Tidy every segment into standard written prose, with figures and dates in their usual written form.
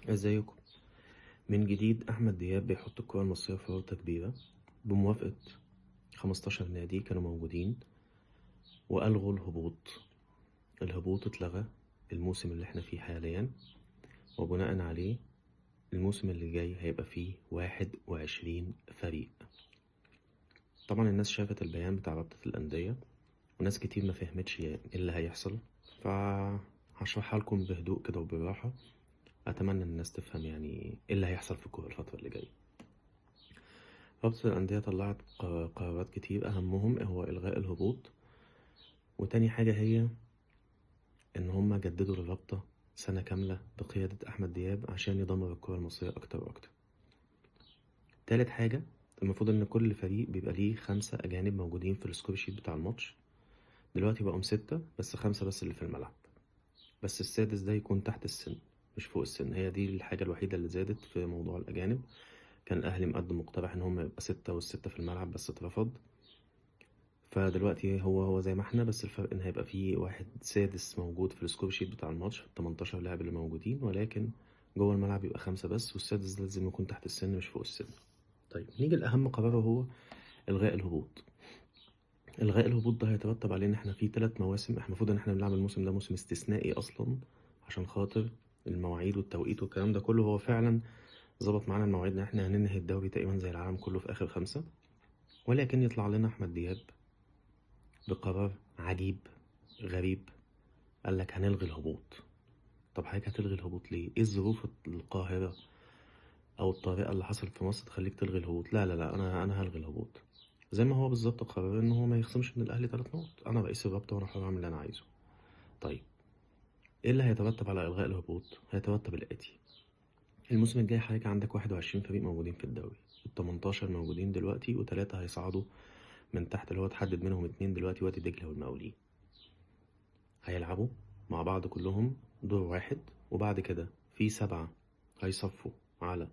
ازيكم؟ من جديد احمد دياب بيحط الكرة المصرية في ورطة كبيرة بموافقة 15 نادي كانوا موجودين والغوا الهبوط اتلغى الموسم اللي احنا فيه حاليا، وبناء عليه الموسم اللي جاي هيبقى فيه 21 فريق. طبعا الناس شافت البيان بتاع رابطة الأندية وناس كتير ما فهمتش ايه اللي هيحصل، فهشرحها لكم بهدوء كده وبالراحة. أتمنى الناس تفهم يعني ايه اللي هيحصل في الكورة الفترة اللي جاية. رابطة الأندية طلعت قرارات كتير، أهمهم هو إلغاء الهبوط، وتاني حاجة هي إن هما جددوا للرابطة سنة كاملة بقيادة أحمد دياب عشان يدمر الكرة المصرية أكتر وأكتر. تالت حاجة، المفروض إن كل فريق بيبقى ليه 5 أجانب موجودين في السكور شيت بتاع الماتش. دلوقتي بقوا 6 بس، 5 بس اللي في الملعب، بس السادس ده يكون تحت السن مش فوق السن. هي دي الحاجة الوحيدة اللي زادت في موضوع الأجانب. كان الأهلي مقدم مقترح إن هما يبقى 6 والستة في الملعب بس اترفض، فدلوقتي هو زي ما احنا، بس الفرق ان هيبقى فيه واحد سادس موجود في السكور شيت بتاع الماتش، 18 لاعب اللي موجودين، ولكن جوه الملعب يبقى 5 بس، والسادس ده لازم يكون تحت السن مش فوق السن. طيب نيجي لأهم قرار، هو إلغاء الهبوط. إلغاء الهبوط ده هيترتب عليه إن احنا في 3 مواسم، احنا المفروض إن احنا بنلعب الموسم ده موسم استثنائي أصلا عشان خاطر المواعيد والتوقيت والكلام ده كله. هو فعلا ظبط معانا المواعيد إن احنا هننهي الدوري تقريبا زي العالم كله في آخر 5، ولكن يطلع لنا أحمد دياب بقرار عجيب غريب، قال لك هنلغي الهبوط. طب حضرتك هتلغي الهبوط ليه؟ ايه الظروف القاهرة او الطارئة اللي حصلت في مصر تخليك تلغي الهبوط؟ لا لا لا، انا هلغي الهبوط. زي ما هو بالظبط قرر ان هو ما يخصمش من الاهلي 3 نقط. انا رئيس الرابطة وانا حر اعمل اللي انا عايزه. طيب ايه اللي هيترتب على الغاء الهبوط؟ هيترتب الاتي: الموسم الجاي حضرتك عندك 21 فريق موجودين في الدوري، ال 18 موجودين دلوقتي و3 هيصعدوا من تحت، اللي هو اتحدد منهم 2 دلوقتي، وادي دجلة والمقاولين. هيلعبوا مع بعض كلهم دور واحد، وبعد كده في 7 هيصفوا على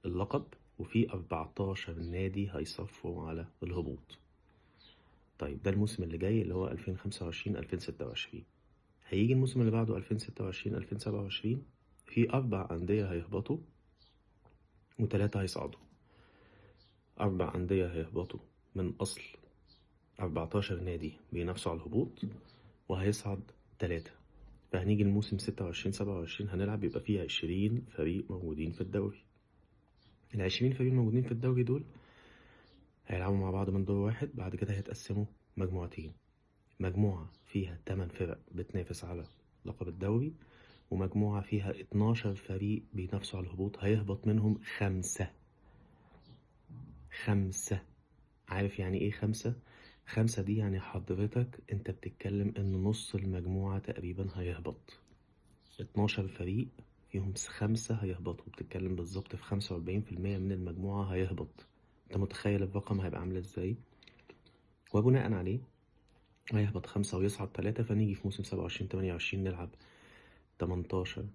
اللقب، وفي 14 نادي هيصفوا على الهبوط. طيب ده الموسم اللي جاي اللي هو 2025-2026. هيجي الموسم اللي بعده 2026-2027، في 4 أندية هيهبطوا و3 هيصعدوا. 4 أندية هيهبطوا من أصل 14 نادي بينافسوا على الهبوط، وهيصعد 3. فهنيجي الموسم 26-27 هنلعب يبقى فيه 20 فريق موجودين في الدوري. ال20 فريق موجودين في الدوري دول هيلعبوا مع بعض من دور واحد، بعد كده هيتقسموا مجموعتين، مجموعة فيها 8 فرق بتنافس على لقب الدوري، ومجموعة فيها 12 فريق بينافسوا على الهبوط، هيهبط منهم 5. 5. عارف يعني ايه 5؟ 5 دي يعني حضرتك انت بتتكلم ان نص المجموعة تقريبا هيهبط. 12 فريق فيهم 5 هيهبطوا، بتتكلم بالظبط في 45% من المجموعة هيهبط. انت متخيل الرقم هيبقى عامل ازاي؟ وبناء عليه هيهبط 5 ويصعد 3، فنيجي في موسم 27-28 نلعب 18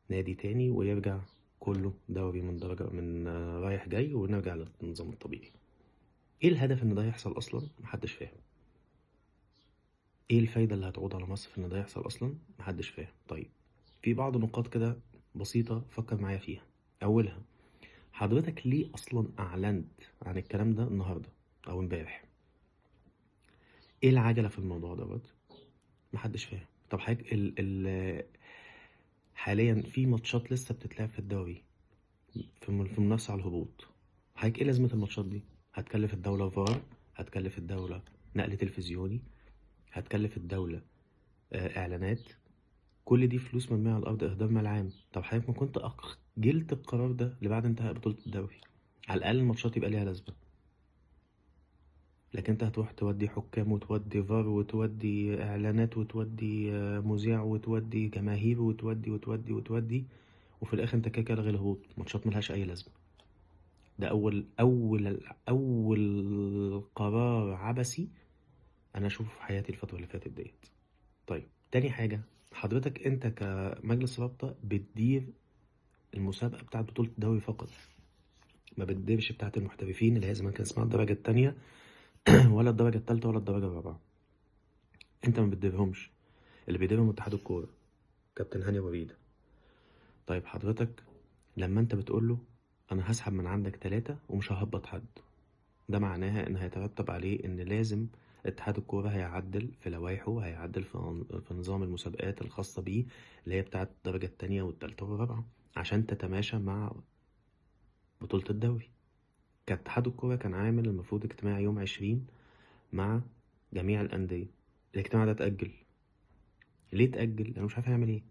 نادي تاني، ويرجع كله دوري من درجة من رايح جاي، ونرجع للنظام الطبيعي. ايه الهدف ان ده يحصل اصلا؟ محدش فاهم. ايه الفايدة اللي هتعود على مصر في ان ده يحصل اصلا؟ محدش فاهم. طيب في بعض نقاط كده بسيطة فكر معايا فيها. اولها، حضرتك ليه اصلا اعلنت عن الكلام ده النهارده او امبارح؟ ايه العجله في الموضوع دوت؟ محدش فاهم. طب حضرتك حاليا في ماتشات لسه بتتلعب في الدوري في منافسه على الهبوط. حضرتك ايه لازمه الماتشات دي؟ هتكلف الدوله فار، هتكلف الدوله نقل تلفزيوني، هتكلف الدوله اعلانات، كل دي فلوس مرميه على الارض، اهدار مال عام. طب حضرتك ما كنت اجلت القرار ده لبعد انتهاء بطوله الدوري؟ على الاقل الماتشات يبقى ليها لازمه. لكن انت هتروح تودي حكام وتودي فار وتودي اعلانات وتودي مذيع وتودي جماهير وتودي، وفي الاخر انت كده لغي الهبوط. ماتشات ملهاش اي لازمه. ده اول قرار عبثي انا اشوفه في حياتي الفتره اللي فاتت ديت. طيب تاني حاجه، حضرتك انت كمجلس رابطه بتدير المسابقه بتاعت بطوله الدوري فقط، ما بتديرش بتاعت المحترفين اللي هي زمان كان اسمها الدرجه التانية ولا الدرجه التالتة ولا الدرجه الرابعه. انت ما بتديرهمش، اللي بيديرهم اتحاد الكورة، كابتن هاني وريدة. طيب حضرتك لما انت بتقوله انا هسحب من عندك 3 ومش ههبط حد، ده معناها ان هيترتب عليه ان لازم اتحاد الكورة هيعدل في لوائحه، هيعدل في نظام المسابقات الخاصة بيه اللي هي بتاعت الدرجة التانية والتالتة والرابعة عشان تتماشى مع بطولة الدوري. كان اتحاد الكورة كان عامل المفروض اجتماع يوم 20 مع جميع الأندية، الاجتماع ده اتأجل. ليه اتأجل؟ أنا مش عارف هيعمل ايه.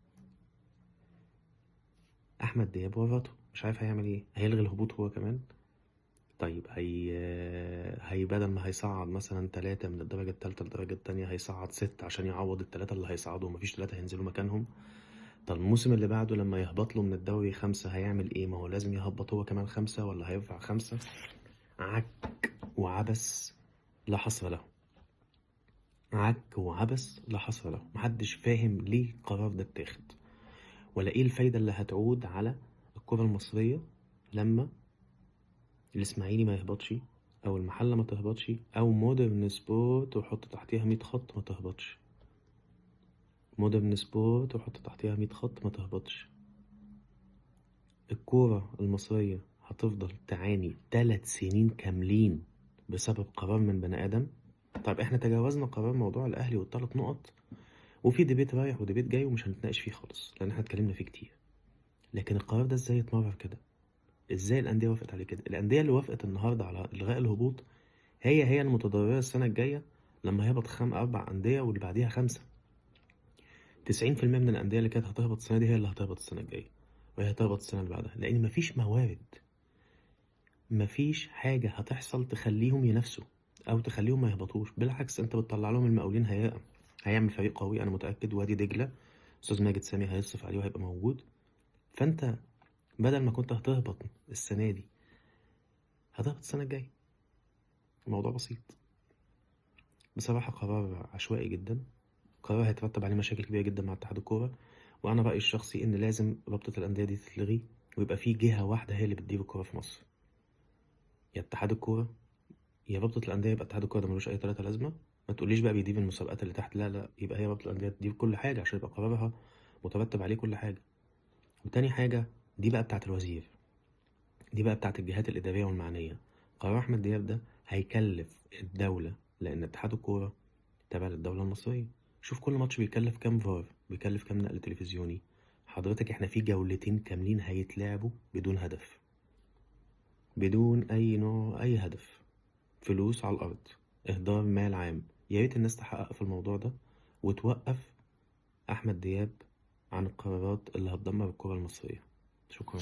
أحمد دياب ورطه مش عارف هيعمل ايه، هيلغي الهبوط هو كمان. طيب هي بدل ما هيصعد مثلا 3 من الدرجة التالتة للدرجة التانية هيصعد 6 عشان يعوض ال3 اللي هيصعدوا ومفيش 3 هينزلوا مكانهم. طب الموسم اللي بعده لما يهبط له من الدوري 5 هيعمل ايه؟ ما هو لازم يهبط هو كمان 5 ولا هيرفع 5. عك وعبث لا حصر له. عك وعبث لا حصر له. محدش فاهم ليه القرار ده اتاخد، ولا ايه الفايدة اللي هتعود على الكرة المصرية لما الاسماعيلي ما يهبطش، او المحلة ما تهبطش، او مودرن سبورت وحط تحتيها 100 خط ما تهبطش. مودرن سبورت وحط تحتيها 100 خط ما تهبطش. الكورة المصرية هتفضل تعاني 3 سنين كاملين بسبب قرار من بني آدم. طيب احنا تجاوزنا قرار موضوع الأهلي والثلاث نقط، وفي ديبيت رايح وديبيت جاي ومش هنتناقش فيه خالص لأن احنا اتكلمنا فيه كتير. لكن القرار ده ازاي اتمرر كده؟ ازاي الأندية وافقت عليه كده؟ الأندية اللي وافقت النهاردة على إلغاء الهبوط هي المتضررة السنة الجاية لما هيهبط 4 أندية واللي بعديها 5. 90% من الأندية اللي كانت هتهبط السنة دي هي اللي هتهبط السنة الجاية، وهي هتهبط السنة اللي بعدها، لأن مفيش موارد. مفيش حاجة هتحصل تخليهم ينافسوا أو تخليهم ما يهبطوش. بالعكس أنت بتطلع لهم المقاولين هيعمل فريق قوي أنا متأكد. وادي دجلة أستاذ ماجد سامي هيصرف عليه وهيبقى موجود. فأنت بدل ما كنت هتهبط السنة دي هتهبط السنة الجاية. الموضوع بسيط. بصراحة قرار عشوائي جدا، قرار هيترتب عليه مشاكل كبيرة جدا مع اتحاد الكورة. وأنا رأيي الشخصي إن لازم رابطة الأندية دي تتلغي ويبقى في جهة واحدة هي اللي بتدير الكورة في مصر، يا اتحاد الكورة يا رابطة الأندية. يبقى اتحاد الكورة ده ملوش أي تلاتة لازمة. ما تقوليش بقى بيدير المسابقات اللي تحت، لا لا، يبقى هي رابطة الأندية تدير كل حاجة عشان يبقى قرارها مترتب عليه كل حاجة. وتاني حاجة دي بقى بتاعت الوزير، دي بقى بتاعت الجهات الإدارية والمعنية. قرار أحمد دياب ده هيكلف الدولة، لأن اتحاد الكورة تابع للدولة المصرية. شوف كل ماتش بيكلف كام فار، بيكلف كام نقل تلفزيوني. حضرتك احنا في جولتين كاملين هيتلعبوا بدون هدف، بدون أي نوع أي هدف. فلوس على الأرض، إهدار مال عام. يا ريت الناس تحقق في الموضوع ده وتوقف أحمد دياب عن القرارات اللي هتدمر الكرة المصرية. شكرا.